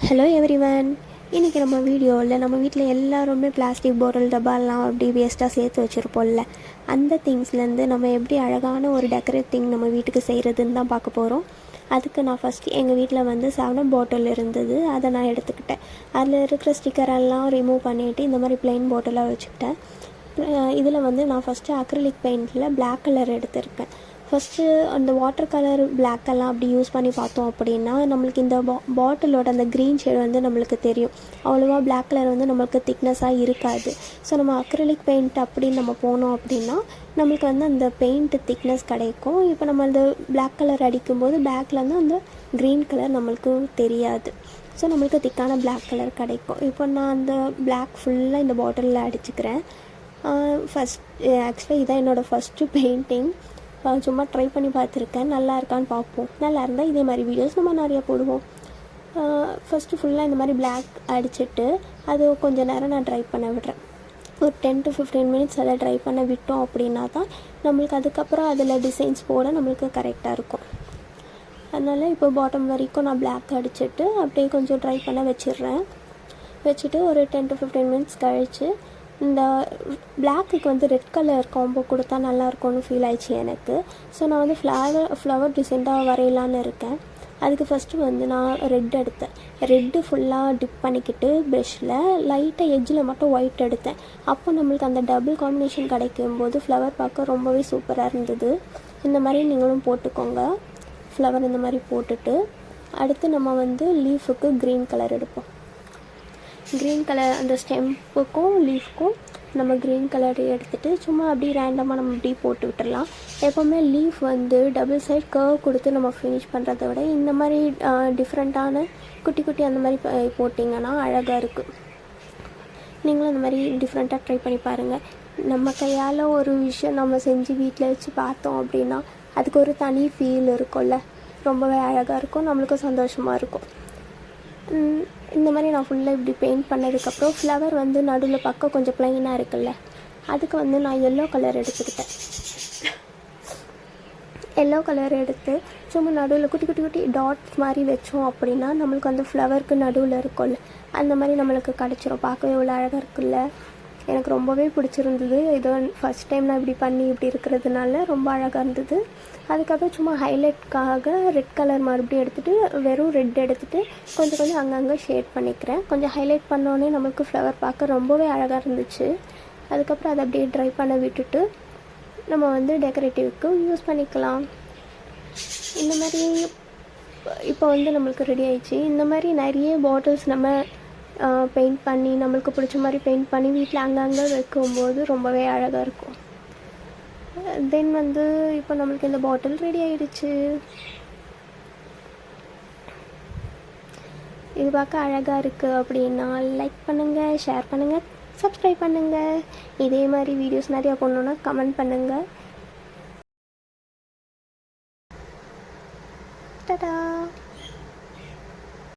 Hello everyone. இன்றைக்கி நம்ம வீடியோவில் நம்ம வீட்டில் எல்லாருமே பிளாஸ்டிக் பாட்டில் டப்பாலாம் அப்படி வேஸ்ட்டாக சேர்த்து வச்சுருப்போம்ல, அந்த திங்ஸ்லேருந்து நம்ம எப்படி அழகான ஒரு டெக்கரேட்டிங் நம்ம வீட்டுக்கு செய்கிறதுன்னு தான் பார்க்க போகிறோம். அதுக்கு நான் ஃபஸ்ட்டு எங்கள் வீட்டில் வந்து 7 பாட்டில் இருந்தது, அதை நான் எடுத்துக்கிட்டேன். அதில் இருக்கிற ஸ்டிக்கரெல்லாம் ரிமூவ் பண்ணிவிட்டு இந்த மாதிரி ப்ளெயின் பாட்டிலாக வச்சுக்கிட்டேன். இதில் வந்து நான் ஃபஸ்ட்டு அக்ரிலிக் பெயிண்டில் பிளாக் கலர் எடுத்திருக்கேன். ஃபஸ்ட்டு அந்த வாட்டர் கலர் பிளாக்கெல்லாம் அப்படி யூஸ் பண்ணி பார்த்தோம் அப்படின்னா நம்மளுக்கு இந்த பாட்டிலோட அந்த க்ரீன் ஷேடு வந்து நம்மளுக்கு தெரியும். அவ்வளோவா பிளாக் கலர் வந்து நம்மளுக்கு திக்னஸாக இருக்காது. ஸோ நம்ம அக்ரிலிக் பெயிண்ட் அப்படின்னு நம்ம போனோம் அப்படின்னா நம்மளுக்கு வந்து அந்த பெயிண்ட்டு திக்னஸ் கிடைக்கும். இப்போ நம்ம அந்த பிளாக் கலர் அடிக்கும்போது பேக்கில் வந்து அந்த க்ரீன் கலர் நம்மளுக்கு தெரியாது. ஸோ நம்மளுக்கு திக்கான பிளாக் கலர் கிடைக்கும். இப்போ நான் அந்த பிளாக் ஃபுல்லாக இந்த பாட்டிலில் அடிச்சுக்கிறேன். ஆக்சுவலி இதான் என்னோடய ஃபஸ்ட்டு பெயிண்டிங். சும்மா ட்ரை பண்ணி பார்த்துருக்கேன், நல்லா இருக்கான்னு பார்ப்போம். நல்லா இருந்தால் இதே மாதிரி வீடியோஸ் நம்ம நிறையா போடுவோம். ஃபஸ்ட்டு ஃபுல்லாக இந்த மாதிரி பிளாக் அடிச்சுட்டு அது கொஞ்சம் நேரம் நான் ட்ரை பண்ண விடுறேன். ஒரு 10 to 15 மினிட்ஸ் அதை ட்ரை பண்ண விட்டோம் அப்படின்னா தான் நம்மளுக்கு அதுக்கப்புறம் அதில் டிசைன்ஸ் போட நம்மளுக்கு கரெக்டாக இருக்கும். அதனால் இப்போ பாட்டம் வரைக்கும் நான் பிளாக் அடிச்சுட்டு அப்படியே கொஞ்சம் ட்ரை பண்ண வச்சுட்டு ஒரு 10 to 15 மினிட்ஸ் கழித்து இந்த பிளாக்குக்கு வந்து ரெட் கலர் காம்போ கொடுத்தா நல்லாயிருக்கும்னு ஃபீல் ஆயிடுச்சு எனக்கு. ஸோ நான் வந்து ஃப்ளவர் டிசைன்டாக வரையலான்னு இருக்கேன். அதுக்கு ஃபஸ்ட்டு வந்து நான் ரெட் எடுத்தேன். ரெட்டு ஃபுல்லாக டிப் பண்ணிக்கிட்டு ப்ரெஷ்ஷில் லைட்டாக எட்ஜில் மட்டும் ஒயிட் எடுத்தேன். அப்போ நம்மளுக்கு அந்த டபுள் காம்பினேஷன் கிடைக்கும்போது ஃப்ளவர் பார்க்க ரொம்பவே சூப்பராக இருந்தது. இந்த மாதிரி நீங்களும் போட்டுக்கோங்க. ஃப்ளவர் இந்த மாதிரி போட்டுட்டு அடுத்து நம்ம வந்து லீஃபுக்கு க்ரீன் கலர் எடுப்போம். க்ரீன் கலர் அந்த ஸ்டெம்புக்கும் லீஃப்க்கும் நம்ம க்ரீன் கலர் எடுத்துகிட்டு சும்மா அப்படி ரேண்டமாக நம்ம இப்படி போட்டு விட்டுடலாம். எப்போவுமே லீஃப் வந்து டபுள் சைட் கர்வ் கொடுத்து நம்ம ஃபினிஷ் பண்ணுறத விட இந்த மாதிரி டிஃப்ரெண்ட்டான குட்டி அந்த மாதிரி போட்டிங்கன்னா அழகாக இருக்குது. நீங்களும் அந்த மாதிரி டிஃப்ரெண்ட்டாக ட்ரை பண்ணி பாருங்கள். நம்ம கையால் ஒரு விஷயம் நம்ம செஞ்சு வீட்டில் வச்சு பார்த்தோம் அப்படின்னா அதுக்கு ஒரு தனி ஃபீல் இருக்கும்ல, ரொம்பவே அழகாக இருக்கும், நம்மளுக்கும் சந்தோஷமாக இருக்கும். இந்த மாதிரி நான் ஃபுல்லாக இப்படி பெயிண்ட் பண்ணதுக்கப்புறம் ஃப்ளவர் வந்து நடுவில் பக்கம் கொஞ்சம் ப்ளைனாக இருக்குல்ல, அதுக்கு வந்து நான் எல்லோ கலர் எடுத்துக்கிட்டேன். எல்லோ கலர் எடுத்து சும்மா நடுவில் குட்டி டாட்ஸ் மாதிரி வச்சோம் அப்படின்னா நம்மளுக்கு அந்த ஃப்ளவருக்கு நடுவில் இருக்கும்ல, அந்த மாதிரி நம்மளுக்கு கிடச்சிரும். பார்க்கவே இவ்வளோ அழகாக இருக்குல்ல, எனக்கு ரொம்பவே பிடிச்சிருந்தது. இது ஃபஸ்ட் டைம் நான் இப்படி இருக்கிறதுனால ரொம்ப அழகாக இருந்தது. அதுக்கப்புறம் சும்மா ஹைலைட்காக ரெட் கலர் மறுபடியும் எடுத்துகிட்டு வெறும் ரெட் எடுத்துகிட்டு கொஞ்சம் அங்கங்கே ஷேட் பண்ணிக்கிறேன். கொஞ்சம் ஹைலைட் பண்ணோன்னே நம்மளுக்கு ஃப்ளவர் பார்க்க ரொம்பவே அழகாக இருந்துச்சு. அதுக்கப்புறம் அதை அப்படியே ட்ரை பண்ண விட்டுட்டு நம்ம வந்து டெக்கரேட்டிவ்க்கு யூஸ் பண்ணிக்கலாம். இந்த மாதிரி இப்போ வந்து நம்மளுக்கு ரெடி ஆயிடுச்சு. இந்த மாதிரி நிறைய பாட்டில்ஸ் நம்ம பெயிண்ட் பண்ணி நம்மளுக்கு பிடிச்ச மாதிரி பெயிண்ட் பண்ணி வீட்டில் அங்கங்கே வைக்கும்போது ரொம்பவே அழகாக இருக்கும். தென் வந்து இப்போ நம்மளுக்கு இந்த பாட்டில் ரெடி ஆகிடுச்சு. இது பார்க்க அழகாக இருக்குது அப்படின்னா லைக் பண்ணுங்கள், ஷேர் பண்ணுங்கள், சப்ஸ்கிரைப் பண்ணுங்கள். இதே மாதிரி வீடியோஸ் நிறையா போடணுன்னா கமெண்ட் பண்ணுங்கள். டாடா.